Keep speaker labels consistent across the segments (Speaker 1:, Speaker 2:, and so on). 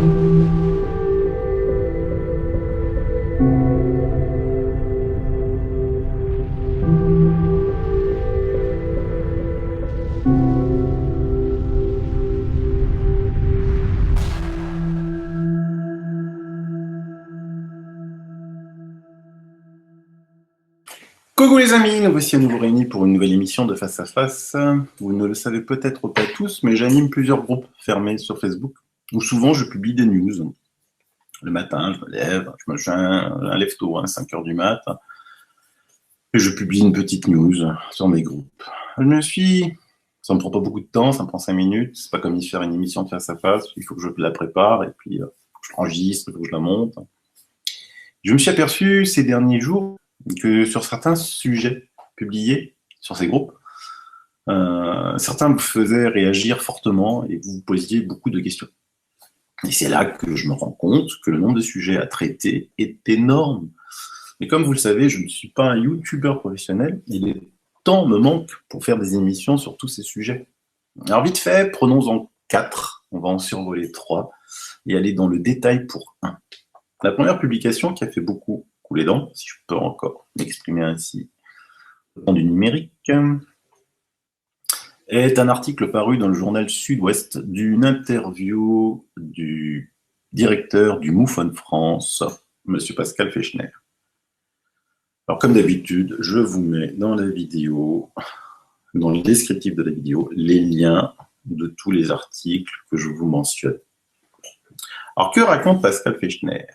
Speaker 1: Coucou les amis, nous voici à nouveau réunis pour une nouvelle émission de Face à Face. Vous ne le savez peut-être pas tous, mais j'anime plusieurs groupes fermés sur Facebook, où souvent je publie des news. Le matin, je me lève, je me joins un lève-tôt, 5h du mat, et je publie une petite news sur mes groupes. Ça me prend pas beaucoup de temps, ça me prend 5 minutes, c'est pas comme y faire une émission de Face à Face, il faut que je la prépare, et puis je l'enregistre, il faut que je la monte. Je me suis aperçu ces derniers jours que sur certains sujets publiés sur ces groupes, certains vous faisaient réagir fortement et vous posiez beaucoup de questions. Et c'est là que je me rends compte que le nombre de sujets à traiter est énorme. Mais comme vous le savez, je ne suis pas un youtubeur professionnel et les temps me manquent pour faire des émissions sur tous ces sujets. Alors vite fait, prenons-en 4, on va en survoler 3 et aller dans le détail pour 1. La première publication qui a fait beaucoup couler dents, si je peux encore m'exprimer ainsi, au temps du numérique, est un article paru dans le journal Sud-Ouest d'une interview du directeur du MUFON France, M. Pascal Fechner. Alors comme d'habitude, je vous mets dans la vidéo, dans le descriptif de la vidéo, les liens de tous les articles que je vous mentionne. Alors que raconte Pascal Fechner ?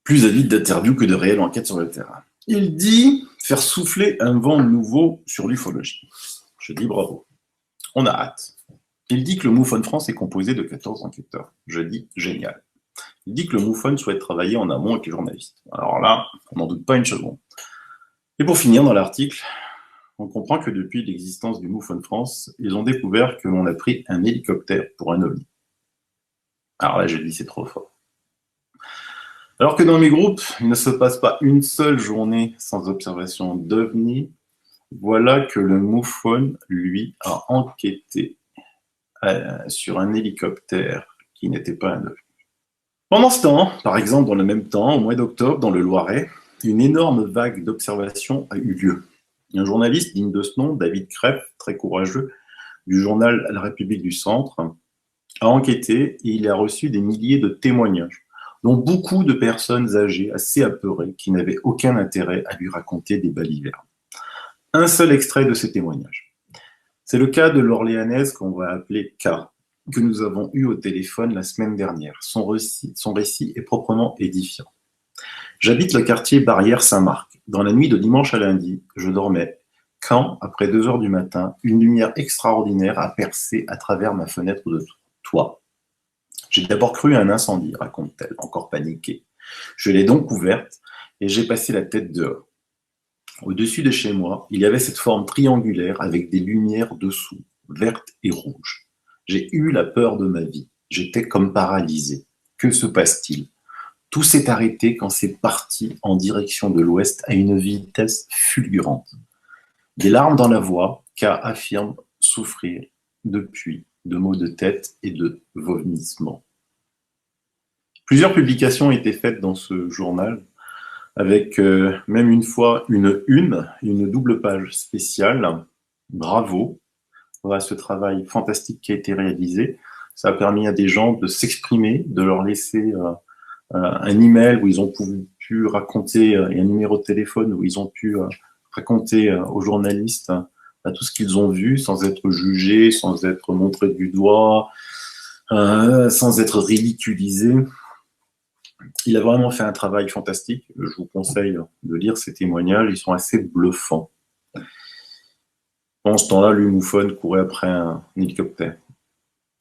Speaker 1: Plus avide d'interviews que de réelles enquêtes sur le terrain. Il dit faire souffler un vent nouveau sur l'ufologie. Je dis bravo. On a hâte. Il dit que le MUFON France est composé de 14 enquêteurs. Je dis génial. Il dit que le MUFON souhaite travailler en amont avec les journalistes. Alors là, on n'en doute pas une seconde. Et pour finir dans l'article, on comprend que depuis l'existence du MUFON France, ils ont découvert que l'on a pris un hélicoptère pour un ovni. Alors là, je dis c'est trop fort. Alors que dans mes groupes, il ne se passe pas une seule journée sans observation d'OVNI, voilà que le MUFON, lui, a enquêté sur un hélicoptère qui n'était pas un OVNI. Pendant ce temps, par exemple, dans le même temps, au mois d'octobre, dans le Loiret, une énorme vague d'observation a eu lieu. Un journaliste digne de ce nom, David Crève, très courageux, du journal La République du Centre, a enquêté et il a reçu des milliers de témoignages, dont beaucoup de personnes âgées, assez apeurées, qui n'avaient aucun intérêt à lui raconter des balivernes. Un seul extrait de ces témoignages. C'est le cas de l'Orléanaise qu'on va appeler K, que nous avons eu au téléphone la semaine dernière. Son récit est proprement édifiant. J'habite le quartier Barrière-Saint-Marc. Dans la nuit de dimanche à lundi, je dormais quand, après 2h du matin, une lumière extraordinaire a percé à travers ma fenêtre de toit. J'ai d'abord cru à un incendie, raconte-t-elle, encore paniquée. Je l'ai donc ouverte et j'ai passé la tête dehors. Au-dessus de chez moi, il y avait cette forme triangulaire avec des lumières dessous, vertes et rouges. J'ai eu la peur de ma vie. J'étais comme paralysé. Que se passe-t-il ? Tout s'est arrêté quand c'est parti en direction de l'ouest à une vitesse fulgurante. Des larmes dans la voix, K affirme souffrir depuis de maux de tête et de vomissements. Plusieurs publications ont été faites dans ce journal, avec même une fois une double page spéciale. Bravo à ce travail fantastique qui a été réalisé. Ça a permis à des gens de s'exprimer, de leur laisser un email où ils ont pu raconter, et un numéro de téléphone où ils ont pu raconter aux journalistes tout ce qu'ils ont vu, sans être jugés, sans être montrés du doigt, sans être ridiculisés. Il a vraiment fait un travail fantastique. Je vous conseille de lire ces témoignages, ils sont assez bluffants. Pendant ce temps-là, lui, MUFON courait après un hélicoptère.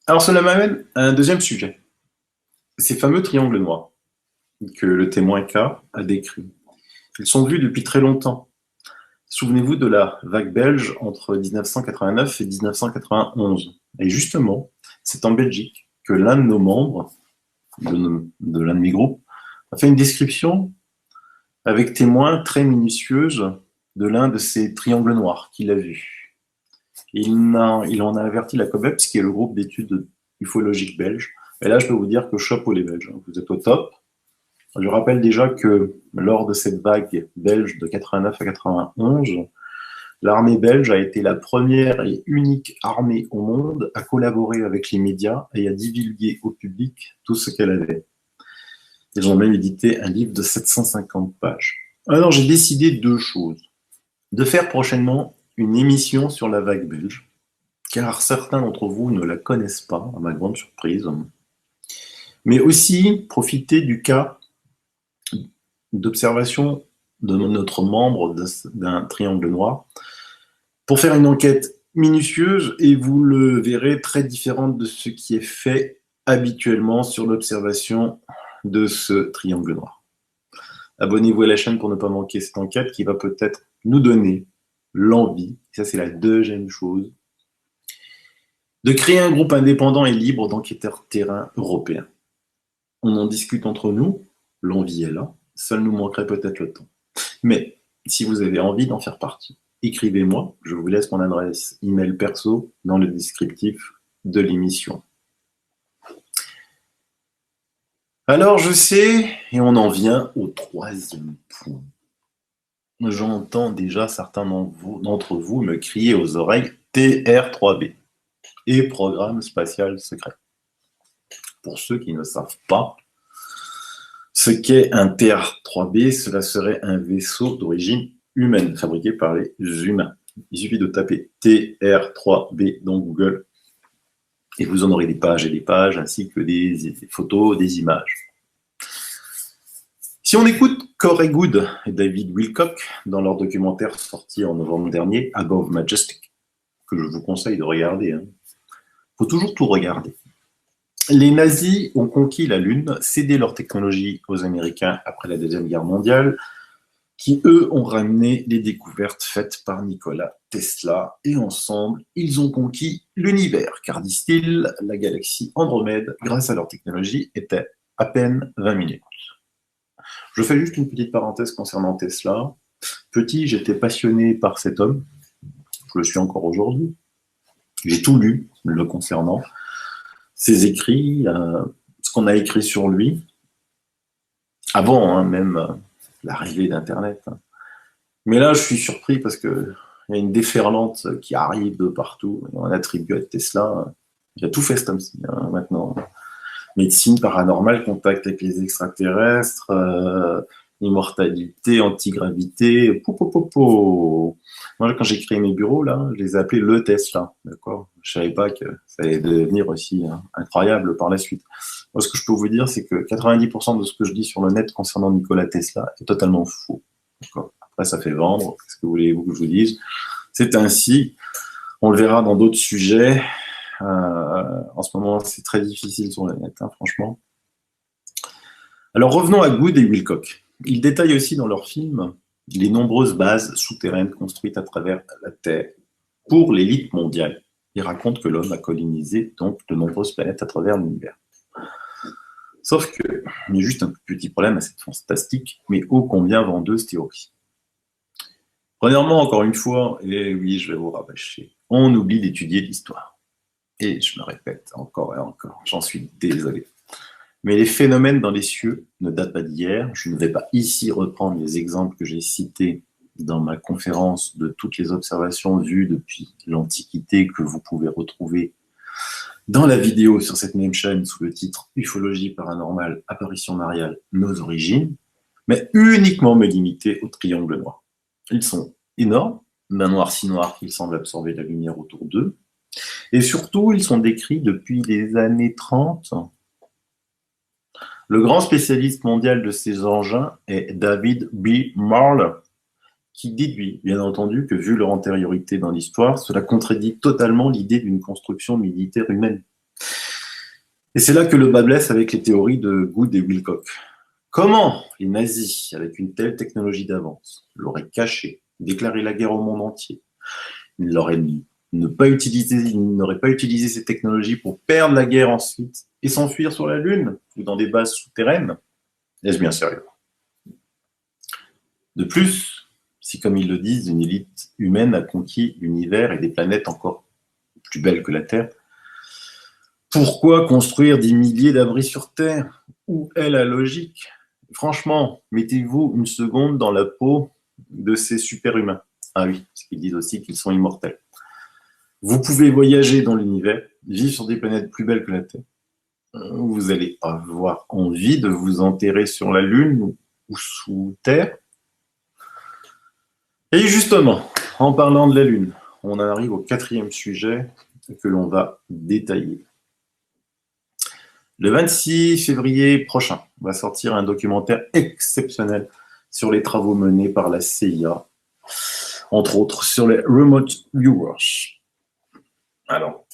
Speaker 1: Alors cela m'amène à un deuxième sujet. Ces fameux triangles noirs que le témoin K a décrits. Ils sont vus depuis très longtemps. Souvenez-vous de la vague belge entre 1989 et 1991. Et justement, c'est en Belgique que l'un de nos membres, de l'un de mes groupes, a fait une description avec témoins très minutieuse de l'un de ces triangles noirs qu'il a vu. Il en a averti la COBEPS, qui est le groupe d'études ufologiques belge, Et là, je peux vous dire que chapeau les Belges, hein, vous êtes au top. Je rappelle déjà que lors de cette vague belge de 89 à 91, l'armée belge a été la première et unique armée au monde à collaborer avec les médias et à divulguer au public tout ce qu'elle avait. Ils ont même édité un livre de 750 pages. Alors j'ai décidé deux choses. De faire prochainement une émission sur la vague belge, car certains d'entre vous ne la connaissent pas, à ma grande surprise, mais aussi profiter du cas d'observation de notre membre d'un triangle noir pour faire une enquête minutieuse et vous le verrez très différente de ce qui est fait habituellement sur l'observation de ce triangle noir. Abonnez-vous à la chaîne pour ne pas manquer cette enquête qui va peut-être nous donner l'envie, ça c'est la deuxième chose, de créer un groupe indépendant et libre d'enquêteurs terrain européens. On en discute entre nous, l'envie est là, seul nous manquerait peut-être le temps. Mais si vous avez envie d'en faire partie, écrivez-moi, je vous laisse mon adresse email perso dans le descriptif de l'émission. Alors je sais, et on en vient au troisième point. J'entends déjà certains d'entre vous me crier aux oreilles TR3B et Programme Spatial Secret. Pour ceux qui ne savent pas ce qu'est un TR3B, cela serait un vaisseau d'origine humaine, fabriqué par les humains. Il suffit de taper TR3B dans Google et vous en aurez des pages et des pages, ainsi que des photos, des images. Si on écoute Corey Goode et David Wilcock dans leur documentaire sorti en novembre dernier, Above Majestic, que je vous conseille de regarder, il faut toujours tout regarder. Les nazis ont conquis la Lune, cédé leur technologie aux Américains après la Deuxième Guerre mondiale, qui, eux, ont ramené les découvertes faites par Nikola Tesla, et ensemble, ils ont conquis l'univers, car, disent-ils, la galaxie Andromède, grâce à leur technologie, était à peine 20 minutes. Je fais juste une petite parenthèse concernant Tesla. Petit, j'étais passionné par cet homme, je le suis encore aujourd'hui. J'ai tout lu le concernant, ses écrits, ce qu'on a écrit sur lui, avant même l'arrivée d'Internet. Mais là, je suis surpris parce qu'il y a une déferlante qui arrive de partout. On attribue à Tesla, il a tout fait cet homme-ci maintenant. Médecine paranormale, contact avec les extraterrestres, immortalité, antigravité, Moi, quand j'ai créé mes bureaux, là, je les ai appelés le Tesla, d'accord. Je savais pas que ça allait devenir aussi incroyable par la suite. Moi, ce que je peux vous dire, c'est que 90% de ce que je dis sur le net concernant Nikola Tesla est totalement faux, d'accord. Après, ça fait vendre, qu'est-ce que voulez-vous que je vous dise? C'est ainsi, on le verra dans d'autres sujets. En ce moment, c'est très difficile sur le net, franchement. Alors revenons à Goode et Wilcock. Ils détaillent aussi dans leur film les nombreuses bases souterraines construites à travers la Terre pour l'élite mondiale. Ils racontent que l'homme a colonisé donc de nombreuses planètes à travers l'univers. Sauf qu'il y a juste un petit problème à cette fantastique, mais ô combien vendeuse théorie. Premièrement, encore une fois, et oui, je vais vous rabâcher, on oublie d'étudier l'histoire. Et je me répète encore et encore, j'en suis désolé. Mais les phénomènes dans les cieux ne datent pas d'hier. Je ne vais pas ici reprendre les exemples que j'ai cités dans ma conférence de toutes les observations vues depuis l'Antiquité que vous pouvez retrouver dans la vidéo sur cette même chaîne sous le titre Ufologie paranormale, apparition mariale, nos origines, mais uniquement me limiter au triangle noir. Ils sont énormes, d'un noir si noir qu'ils semblent absorber la lumière autour d'eux, et surtout, ils sont décrits depuis les années 30. Le grand spécialiste mondial de ces engins est David B. Marler, qui déduit, bien entendu, que vu leur antériorité dans l'histoire, cela contredit totalement l'idée d'une construction militaire humaine. Et c'est là que le bas blesse avec les théories de Goode et Wilcock. Comment les nazis, avec une telle technologie d'avance, l'auraient caché, déclaré la guerre au monde entier? Ils l'auraient n'auraient pas utilisé ces technologies pour perdre la guerre ensuite et s'enfuir sur la Lune ou dans des bases souterraines? Est-ce bien sérieux? De plus, si comme ils le disent, une élite humaine a conquis l'univers et des planètes encore plus belles que la Terre, Pourquoi construire des milliers d'abris sur Terre? Où est la logique? Franchement, mettez-vous une seconde dans la peau de ces super-humains. Ah oui, parce qu'ils disent aussi qu'ils sont immortels. Vous pouvez voyager dans l'univers, vivre sur des planètes plus belles que la Terre. Vous allez avoir envie de vous enterrer sur la Lune ou sous Terre. Et justement, en parlant de la Lune, on en arrive au 4e sujet que l'on va détailler. Le 26 février prochain va sortir un documentaire exceptionnel sur les travaux menés par la CIA, entre autres sur les remote viewers. Alors,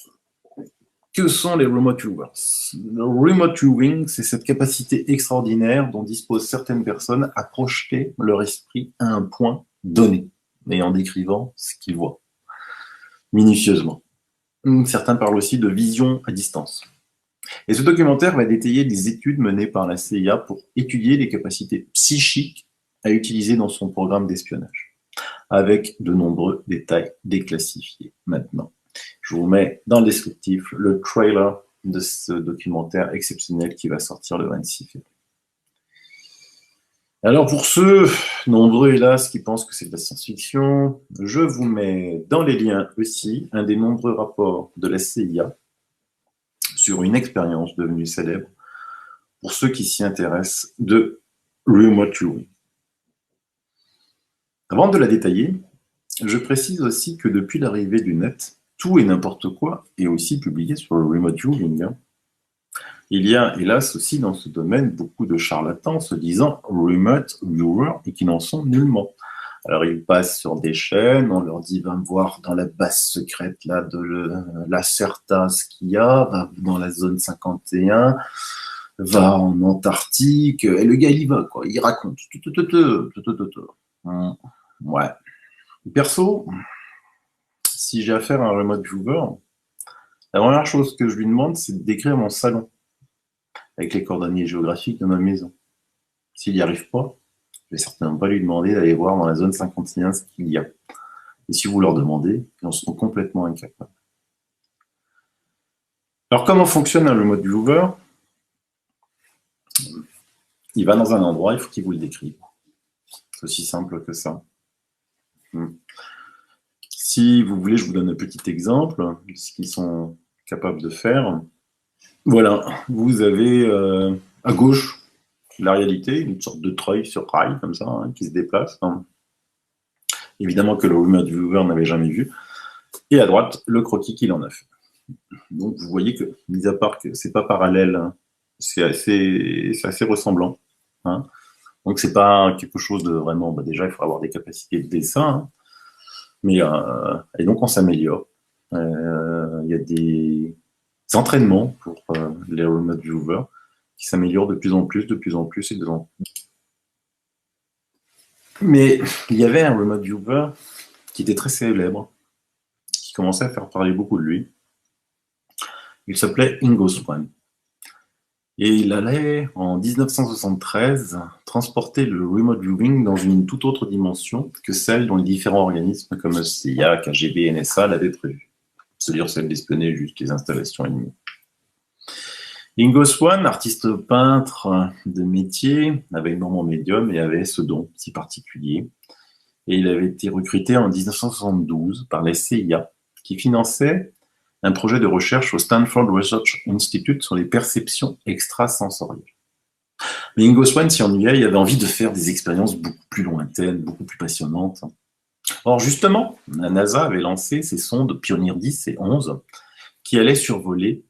Speaker 1: que sont les remote viewers? Le remote viewing, c'est cette capacité extraordinaire dont disposent certaines personnes à projeter leur esprit à un point donné, et en décrivant ce qu'ils voient, minutieusement. Certains parlent aussi de vision à distance. Et ce documentaire va détailler des études menées par la CIA pour étudier les capacités psychiques à utiliser dans son programme d'espionnage, avec de nombreux détails déclassifiés maintenant. Je vous mets dans le descriptif le trailer de ce documentaire exceptionnel qui va sortir le 26 février. Alors pour ceux, nombreux hélas, qui pensent que c'est de la science-fiction, je vous mets dans les liens aussi un des nombreux rapports de la CIA sur une expérience devenue célèbre pour ceux qui s'y intéressent de remote viewing. Avant de la détailler, je précise aussi que depuis l'arrivée du net, tout et n'importe quoi est aussi publié sur le remote viewing. Il y a hélas aussi dans ce domaine beaucoup de charlatans se disant remote viewer et qui n'en sont nullement. Alors ils passent sur des chaînes, on leur dit va me voir dans la base secrète là de la CERTA ce qu'il y a, va dans la zone 51, va en Antarctique, et le gars il y va quoi, il raconte. Ouais. Perso, si j'ai affaire à un remote viewer, la première chose que je lui demande, c'est de décrire mon salon avec les coordonnées géographiques de ma maison. S'il n'y arrive pas, je vais certainement pas lui demander d'aller voir dans la zone 51 ce qu'il y a. Et si vous leur demandez, ils en seront complètement incapables. Alors comment fonctionne un remote viewer? Il va dans un endroit, il faut qu'il vous le décrive. C'est aussi simple que ça. Si vous voulez, je vous donne un petit exemple de ce qu'ils sont capables de faire. Voilà, vous avez à gauche la réalité, une sorte de treuil sur rail comme ça, qui se déplace. Évidemment que le remote viewer n'avait jamais vu. Et à droite, le croquis qu'il en a fait. Donc vous voyez que, mis à part que c'est pas parallèle, c'est assez ressemblant. Donc c'est pas quelque chose de vraiment. Déjà, il faut avoir des capacités de dessin, mais et donc on s'améliore. Il y a des entraînements pour les remote viewers qui s'améliorent de plus en plus et de plus en plus. Mais il y avait un remote viewer qui était très célèbre, qui commençait à faire parler beaucoup de lui. Il s'appelait Ingo Swann. Et il allait, en 1973, transporter le remote viewing dans une toute autre dimension que celle dont les différents organismes comme CIA, KGB, NSA l'avaient prévu. C'est-à-dire celle d'espionner juste les installations ennemies. Ingo Swann, artiste peintre de métier, avait énormément médium et avait ce don si particulier. Et il avait été recruté en 1972 par la CIA, qui finançait un projet de recherche au Stanford Research Institute sur les perceptions extrasensorielles. Mais Ingo Swann s'y ennuyait, il avait envie de faire des expériences beaucoup plus lointaines, beaucoup plus passionnantes. Or justement, la NASA avait lancé ses sondes Pioneer 10 et 11 qui allaient survoler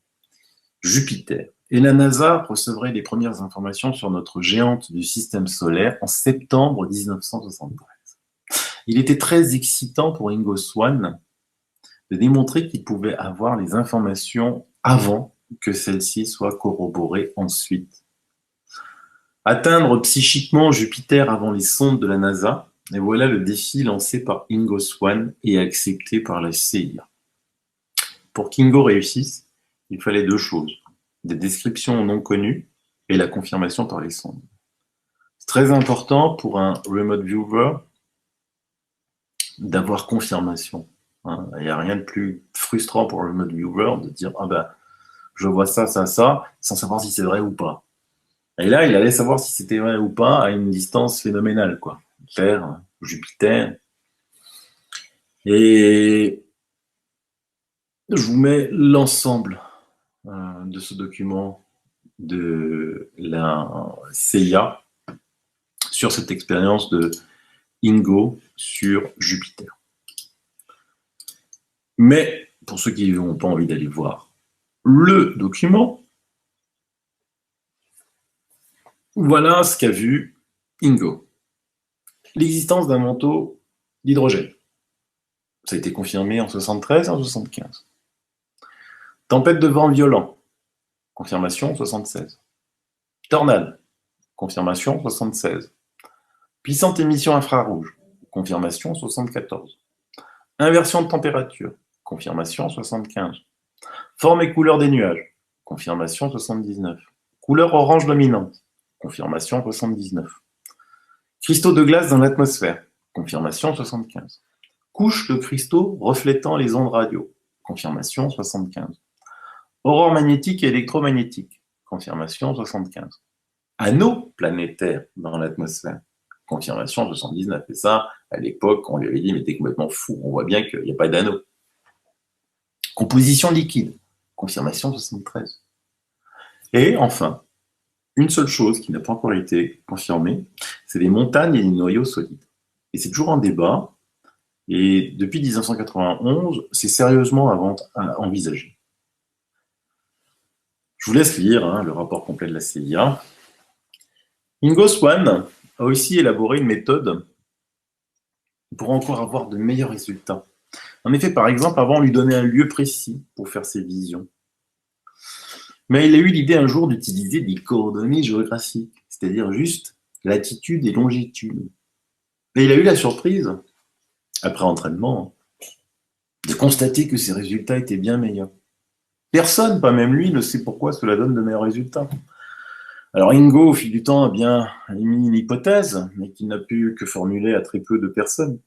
Speaker 1: Jupiter. Et la NASA recevrait les premières informations sur notre géante du système solaire en septembre 1973. Il était très excitant pour Ingo Swann de démontrer qu'il pouvait avoir les informations avant que celles-ci soient corroborées ensuite. Atteindre psychiquement Jupiter avant les sondes de la NASA, et voilà le défi lancé par Ingo Swann et accepté par la CIA. Pour qu'Ingo réussisse, il fallait deux choses, des descriptions non connues et la confirmation par les sondes. C'est très important pour un remote viewer d'avoir confirmation. Il n'y a rien de plus frustrant pour le remote viewer de dire « Ah ben, je vois ça, sans savoir si c'est vrai ou pas. Et là, il allait savoir si c'était vrai ou pas à une distance phénoménale, quoi. Terre, Jupiter. Et je vous mets l'ensemble de ce document de la CIA sur cette expérience de Ingo sur Jupiter. Mais pour ceux qui n'ont pas envie d'aller voir le document, voilà ce qu'a vu Ingo. L'existence d'un manteau d'hydrogène. Ça a été confirmé en 73 et en 75. Tempête de vent violent. Confirmation 76. Tornade. Confirmation 76. Puissante émission infrarouge. Confirmation 74. Inversion de température. Confirmation 75. Forme et couleur des nuages. Confirmation 79. Couleur orange dominante. Confirmation 79. Cristaux de glace dans l'atmosphère. Confirmation 75. Couche de cristaux reflétant les ondes radio. Confirmation 75. Aurore magnétique et électromagnétique. Confirmation 75. Anneaux planétaires dans l'atmosphère. Confirmation 79. Et ça, à l'époque, on lui avait dit, mais t'es complètement fou. On voit bien qu'il n'y a pas d'anneaux. Composition liquide. Confirmation 73. Et enfin, une seule chose qui n'a pas encore été confirmée, c'est les montagnes et les noyaux solides. Et c'est toujours un débat. Et depuis 1991, c'est sérieusement envisagé. Je vous laisse lire le rapport complet de la CIA. Ingo Swann a aussi élaboré une méthode pour encore avoir de meilleurs résultats. En effet, par exemple, avant, on lui donnait un lieu précis pour faire ses visions. Mais il a eu l'idée un jour d'utiliser des coordonnées géographiques, c'est-à-dire juste latitude et longitude. Et il a eu la surprise, après entraînement, de constater que ses résultats étaient bien meilleurs. Personne, pas même lui, ne sait pourquoi cela donne de meilleurs résultats. Alors Ingo, au fil du temps, a bien émis une hypothèse, mais qu'il n'a pu que formuler à très peu de personnes.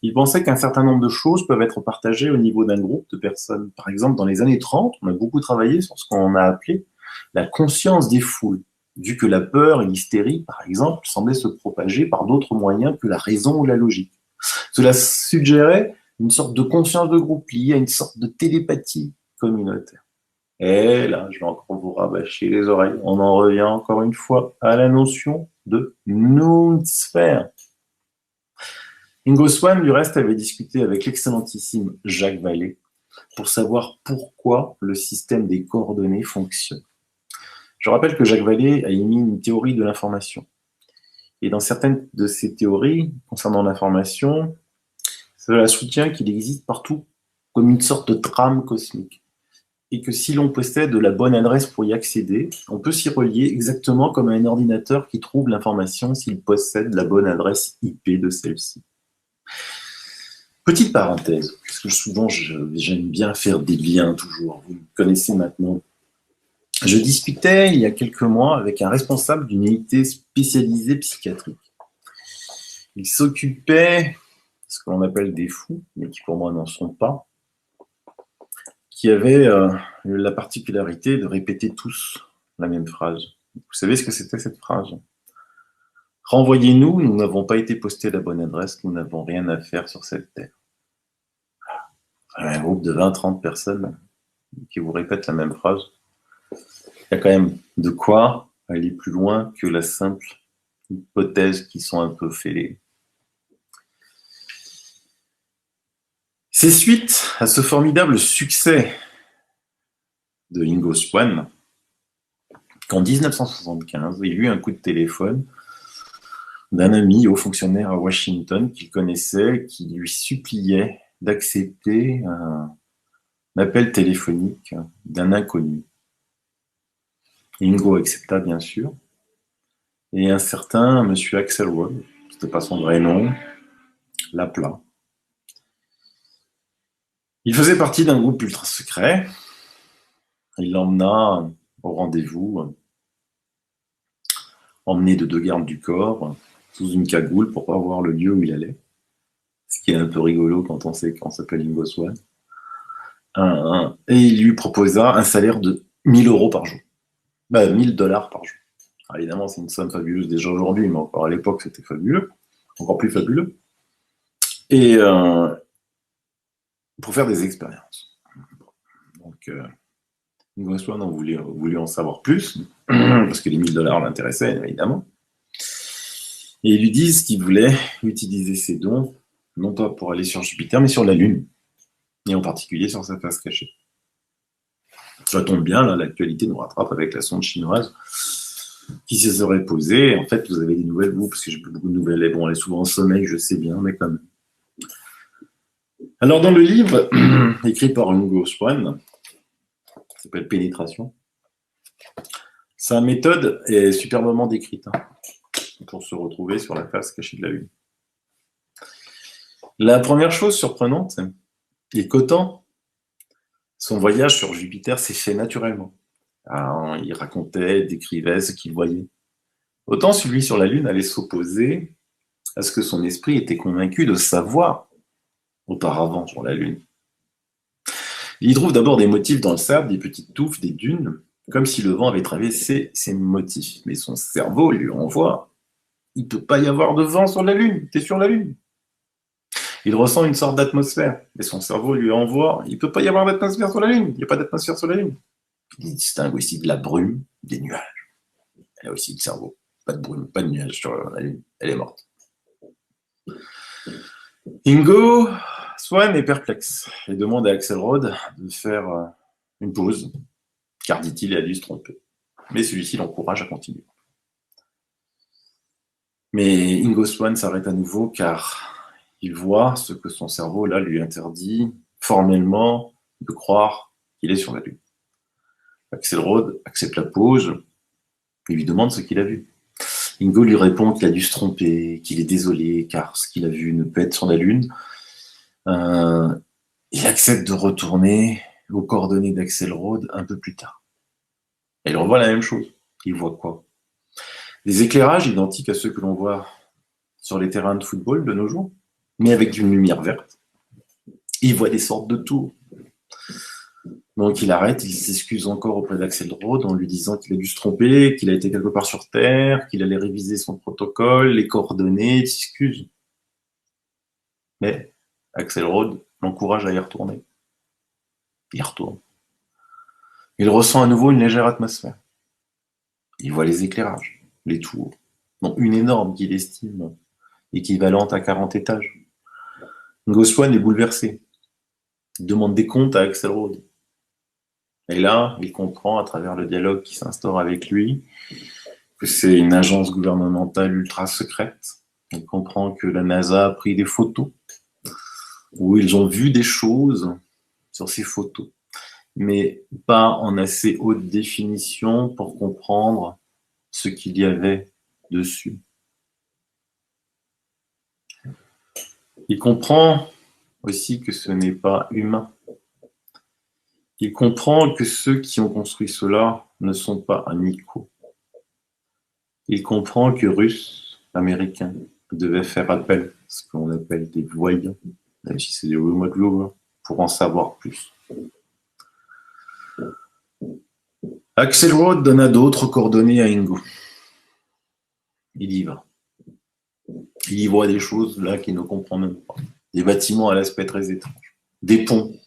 Speaker 1: Il pensait qu'un certain nombre de choses peuvent être partagées au niveau d'un groupe de personnes. Par exemple, dans les années 30, on a beaucoup travaillé sur ce qu'on a appelé la conscience des foules, vu que la peur et l'hystérie, par exemple, semblaient se propager par d'autres moyens que la raison ou la logique. Cela suggérait une sorte de conscience de groupe liée à une sorte de télépathie communautaire. Et là, je vais encore vous rabâcher les oreilles. On en revient encore une fois à la notion de noosphère. Ingo Swann, du reste, avait discuté avec l'excellentissime Jacques Vallée pour savoir pourquoi le système des coordonnées fonctionne. Je rappelle que Jacques Vallée a émis une théorie de l'information. Et dans certaines de ces théories concernant l'information, cela soutient qu'il existe partout comme une sorte de trame cosmique. Et que si l'on possède la bonne adresse pour y accéder, on peut s'y relier exactement comme un ordinateur qui trouve l'information s'il possède la bonne adresse IP de celle-ci. Petite parenthèse, parce que souvent j'aime bien faire des liens toujours, vous me connaissez maintenant. Je discutais il y a quelques mois avec un responsable d'une unité spécialisée psychiatrique. Il s'occupait de ce qu'on appelle des fous, mais qui pour moi n'en sont pas, qui avaient la particularité de répéter tous la même phrase. Vous savez ce que c'était cette phrase ? Renvoyez-nous, nous n'avons pas été postés à la bonne adresse, nous n'avons rien à faire sur cette terre. Un groupe de 20-30 personnes qui vous répètent la même phrase. Il y a quand même de quoi aller plus loin que la simple hypothèse qui sont un peu fêlées. C'est suite à ce formidable succès de Ingo Swann qu'en 1975, il y a eu un coup de téléphone d'un ami haut fonctionnaire à Washington qu'il connaissait, qui lui suppliait d'accepter un appel téléphonique d'un inconnu. Ingo accepta bien sûr, et un certain monsieur Axelrod, c'était pas son vrai nom, l'appela. Il faisait partie d'un groupe ultra secret. Il l'emmena au rendez-vous, emmené de 2 gardes du corps, sous une cagoule pour pas voir le lieu où il allait. Ce qui est un peu rigolo quand on sait qu'on s'appelle Ingo Swann. Et il lui proposa un salaire de 1000 euros par jour. 1000 dollars par jour. Alors, évidemment, c'est une somme fabuleuse déjà aujourd'hui, mais encore à l'époque, c'était fabuleux. Encore plus fabuleux. Et pour faire des expériences. Donc, Ingo Swann voulait en savoir plus, parce que les 1000 dollars l'intéressaient, évidemment. Et ils lui disent qu'il voulait utiliser ses dons, non pas pour aller sur Jupiter, mais sur la Lune, et en particulier sur sa face cachée. Ça tombe bien, là, l'actualité nous rattrape avec la sonde chinoise qui se serait posée. En fait, vous avez des nouvelles, vous, parce que j'ai beaucoup de nouvelles, et bon, elle est souvent en sommeil, je sais bien, mais quand même. Alors, dans le livre, écrit par Ingo Swann, qui s'appelle Pénétration, sa méthode est superbement décrite pour se retrouver sur la face cachée de la Lune. La première chose surprenante est qu'autant son voyage sur Jupiter s'est fait naturellement. Alors, il racontait, décrivait ce qu'il voyait. Autant celui sur la Lune allait s'opposer à ce que son esprit était convaincu de savoir auparavant sur la Lune. Il y trouve d'abord des motifs dans le sable, des petites touffes, des dunes, comme si le vent avait traversé ces motifs. Mais son cerveau lui envoie « Il ne peut pas y avoir de vent sur la Lune, tu es sur la Lune ». Il ressent une sorte d'atmosphère, mais son cerveau lui envoie « Il ne peut pas y avoir d'atmosphère sur la Lune, il n'y a pas d'atmosphère sur la Lune ». Il distingue aussi de la brume, des nuages. Elle a aussi le cerveau. Pas de brume, pas de nuages sur la Lune, elle est morte. Ingo Swann est perplexe et demande à Axelrod de faire une pause, car, dit-il, il a dû se tromper. Mais celui-ci l'encourage à continuer. Mais Ingo Swann s'arrête à nouveau car il voit ce que son cerveau là lui interdit formellement de croire qu'il est sur la Lune. Axelrod accepte la pause et lui demande ce qu'il a vu. Ingo lui répond qu'il a dû se tromper, qu'il est désolé car ce qu'il a vu ne peut être sur la Lune. Il accepte de retourner aux coordonnées d'Axelrod un peu plus tard. Et il revoit la même chose. Il voit quoi? Des éclairages identiques à ceux que l'on voit sur les terrains de football de nos jours, mais avec une lumière verte. Il voit des sortes de tours. Donc il arrête, il s'excuse encore auprès d'Axelrod en lui disant qu'il a dû se tromper, qu'il a été quelque part sur Terre, qu'il allait réviser son protocole, les coordonnées, il s'excuse. Mais Axelrod l'encourage à y retourner. Il y retourne. Il ressent à nouveau une légère atmosphère. Il voit les éclairages, les tours, dont une énorme qu'il estime équivalente à 40 étages. Ingo Swann est bouleversé. Il demande des comptes à Axelrod. Et là, il comprend, à travers le dialogue qui s'instaure avec lui, que c'est une agence gouvernementale ultra secrète. Il comprend que la NASA a pris des photos, où ils ont vu des choses sur ces photos, mais pas en assez haute définition pour comprendre ce qu'il y avait dessus. Il comprend aussi que ce n'est pas humain. Il comprend que ceux qui ont construit cela ne sont pas amicaux. Il comprend que Russes, Américains, devaient faire appel à ce qu'on appelle des voyants, même si c'est des rumeurs, pour en savoir plus. Axelrod donna d'autres coordonnées à Ingo. Il y va. Il y voit des choses là qu'il ne comprend même pas. Des bâtiments à l'aspect très étrange. Des ponts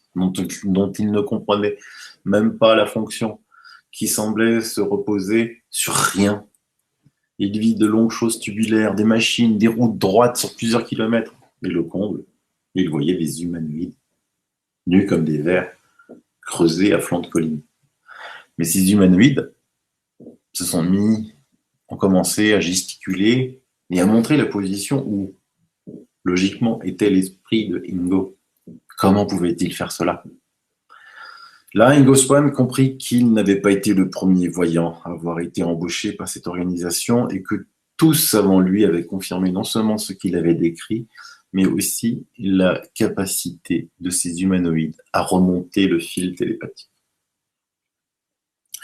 Speaker 1: dont il ne comprenait même pas la fonction, qui semblaient se reposer sur rien. Il vit de longues choses tubulaires, des machines, des routes droites sur plusieurs kilomètres. Et le comble, il voyait des humanoïdes, nus comme des vers, creusés à flanc de colline. Mais ces humanoïdes ont commencé à gesticuler et à montrer la position où, logiquement, était l'esprit de Ingo. Comment pouvait-il faire cela? Là, Ingo Swann comprit qu'il n'avait pas été le premier voyant à avoir été embauché par cette organisation et que tous avant lui avaient confirmé non seulement ce qu'il avait décrit, mais aussi la capacité de ces humanoïdes à remonter le fil télépathique.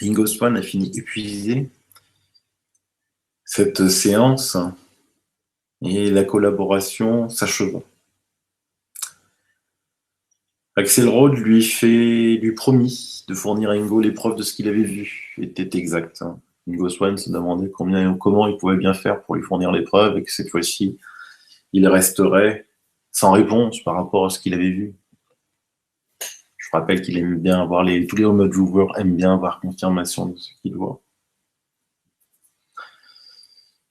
Speaker 1: Ingo Swann a fini épuisé cette séance et la collaboration s'acheva. Axelrod lui promit de fournir à Ingo les preuves de ce qu'il avait vu. Était exact. Ingo Swann se demandait comment il pouvait bien faire pour lui fournir les preuves et que cette fois-ci, il resterait sans réponse par rapport à ce qu'il avait vu. Je rappelle qu'il aime bien avoir tous les remote viewers aiment bien avoir confirmation de ce qu'ils voient.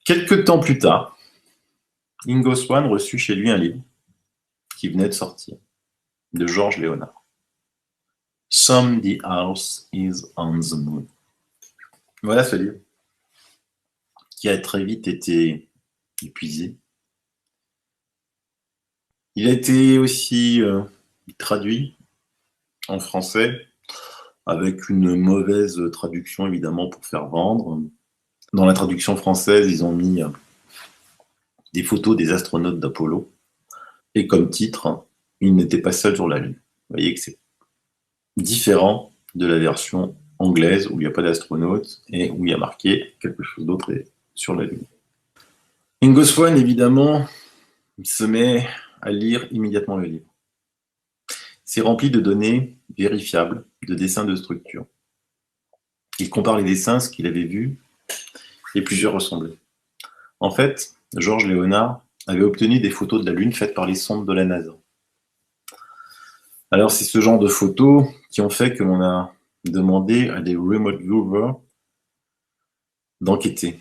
Speaker 1: Quelques temps plus tard, Ingo Swann reçut chez lui un livre qui venait de sortir, de Georges Léonard. Somebody Else is on the Moon. Voilà ce livre, qui a très vite été épuisé. Il a été aussi traduit en français, avec une mauvaise traduction, évidemment, pour faire vendre. Dans la traduction française, ils ont mis des photos des astronautes d'Apollo. Et comme titre, ils n'étaient pas seuls sur la Lune. Vous voyez que c'est différent de la version anglaise où il n'y a pas d'astronautes et où il y a marqué quelque chose d'autre sur la Lune. Ingo Swann, évidemment, se met à lire immédiatement le livre. C'est rempli de données vérifiables, de dessins de structure. Il compare les dessins, ce qu'il avait vu, et plusieurs ressemblaient. En fait, Georges Léonard avait obtenu des photos de la Lune faites par les sondes de la NASA. Alors, c'est ce genre de photos qui ont fait que l'on a demandé à des remote viewers d'enquêter.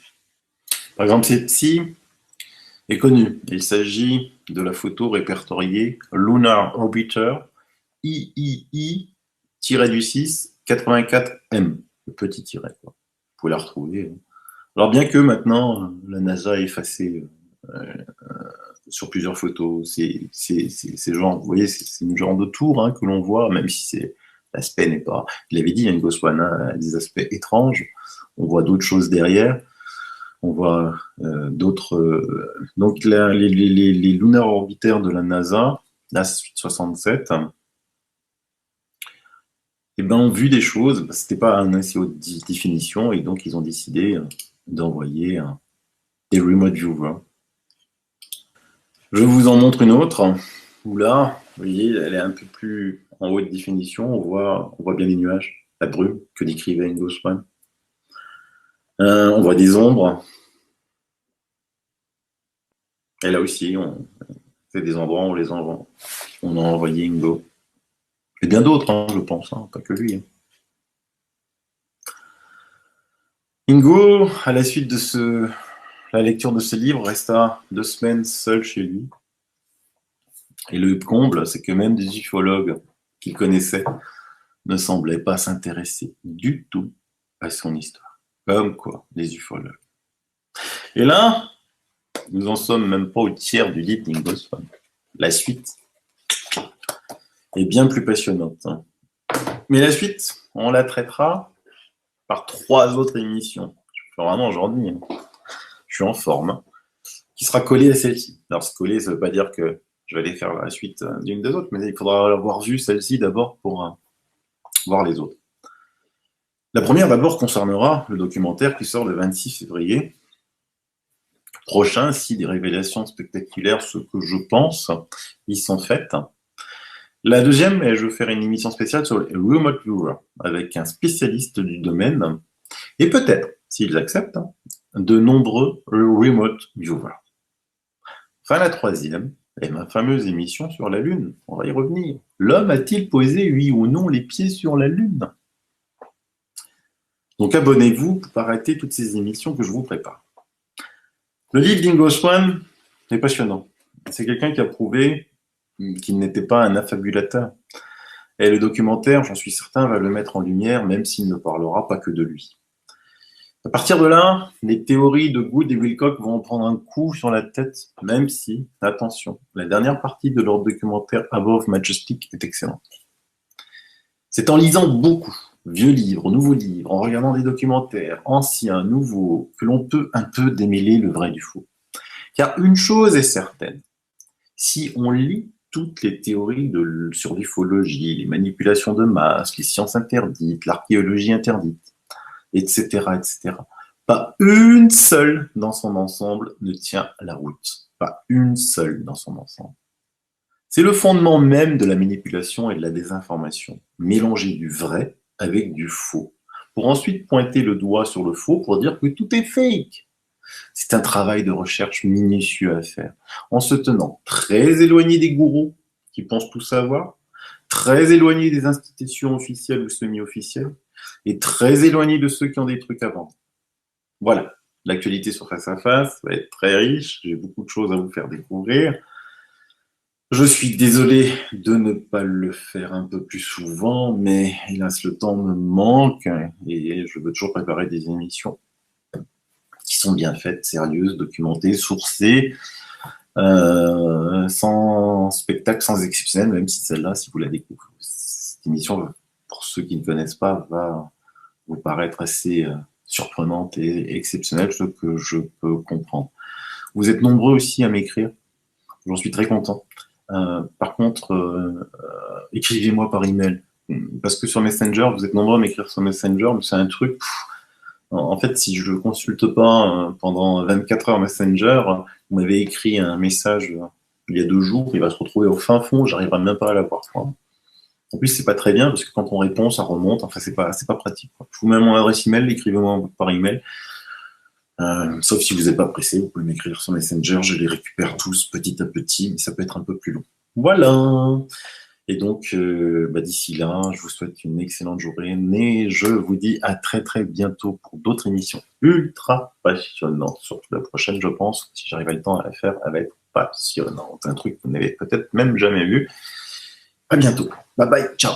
Speaker 1: Par exemple, celle-ci est connue. Il s'agit de la photo répertoriée Lunar Orbiter III-6 84M, le petit tiret. Quoi. Vous pouvez la retrouver. Alors, bien que maintenant, la NASA a effacé sur plusieurs photos, c'est genre, vous voyez, c'est une genre de tour que l'on voit, même si l'aspect n'est pas. Il avait dit, Ingo Swann a des aspects étranges. On voit d'autres choses derrière. On voit d'autres. Donc, les lunaires orbitaires de la NASA, la 67, ont vu des choses. C'était pas un assez haute définition, et donc ils ont décidé d'envoyer des remote viewers. Je vous en montre une autre, où là, vous voyez, elle est un peu plus en haute définition. On voit bien les nuages, la brume que décrivait Ingo Swann. On voit des ombres. Et là aussi, c'est des endroits où on a envoyé Ingo. Et bien d'autres, je pense, pas que lui. Ingo, à la suite de la lecture de ce livre, resta 2 semaines seul chez lui. Et le comble, c'est que même des ufologues qu'il connaissait ne semblaient pas s'intéresser du tout à son histoire. Comme quoi, les ufologues. Et là, nous en sommes même pas au tiers du livre d'Ingo Swann. La suite est bien plus passionnante. Mais la suite, on la traitera par 3 autres émissions. Vraiment, aujourd'hui, je suis en forme, qui sera collée à celle-ci. Alors, se coller, ça ne veut pas dire que je vais aller faire la suite d'une des autres, mais il faudra avoir vu celle-ci d'abord pour voir les autres. La première, d'abord, concernera le documentaire qui sort le 26 février prochain, si des révélations spectaculaires, ce que je pense, y sont faites. La deuxième, je vais faire une émission spéciale sur les remote viewers, avec un spécialiste du domaine, et peut-être, s'ils acceptent, de nombreux remote viewers. Enfin, la troisième est ma fameuse émission sur la Lune. On va y revenir. L'homme a-t-il posé, oui ou non, les pieds sur la Lune? Donc abonnez-vous pour arrêter toutes ces émissions que je vous prépare. Le livre d'Ingo Swann est passionnant. C'est quelqu'un qui a prouvé qu'il n'était pas un affabulateur. Et le documentaire, j'en suis certain, va le mettre en lumière, même s'il ne parlera pas que de lui. À partir de là, les théories de Good et Wilcock vont prendre un coup sur la tête, même si, attention, la dernière partie de leur documentaire Above Majestic est excellente. C'est en lisant beaucoup, vieux livres, nouveaux livres, en regardant des documentaires, anciens, nouveaux, que l'on peut un peu démêler le vrai du faux. Car une chose est certaine, si on lit toutes les théories sur l'ufologie, les manipulations de masse, les sciences interdites, l'archéologie interdite, etc., etc., pas une seule dans son ensemble ne tient la route. Pas une seule dans son ensemble. C'est le fondement même de la manipulation et de la désinformation. Mélanger du vrai avec du faux. Pour ensuite pointer le doigt sur le faux pour dire que tout est fake. C'est un travail de recherche minutieux à faire, en se tenant très éloigné des gourous qui pensent tout savoir, très éloigné des institutions officielles ou semi-officielles, et très éloigné de ceux qui ont des trucs à vendre. Voilà, l'actualité sur Face à Face va être très riche, j'ai beaucoup de choses à vous faire découvrir. Je suis désolé de ne pas le faire un peu plus souvent, mais hélas, le temps me manque et je veux toujours préparer des émissions qui sont bien faites, sérieuses, documentées, sourcées, sans spectacle, sans exceptionnel, même si celle-là, si vous la découvrez, cette émission, pour ceux qui ne connaissent pas, va vous paraître assez surprenante et exceptionnelle, ce que je peux comprendre. Vous êtes nombreux aussi à m'écrire, j'en suis très content. Par contre, écrivez-moi par email, parce que sur Messenger, vous êtes nombreux à m'écrire sur Messenger, mais c'est un truc... En fait, si je ne consulte pas pendant 24 heures Messenger, vous m'avez écrit un message il y a 2 jours, il va se retrouver au fin fond, j'arriverai même pas à l'avoir. En plus, c'est pas très bien parce que quand on répond, ça remonte. Enfin, c'est pas pratique. Je vous mets mon adresse email, écrivez-moi par email. Sauf si vous n'êtes pas pressé, vous pouvez m'écrire sur Messenger, je les récupère tous petit à petit, mais ça peut être un peu plus long. Voilà. Et donc, d'ici là, je vous souhaite une excellente journée. Je vous dis à très très bientôt pour d'autres émissions ultra passionnantes. Surtout la prochaine, je pense, si j'arrive à le temps à la faire, elle va être passionnante. Un truc que vous n'avez peut-être même jamais vu. À bientôt. Bye bye. Ciao.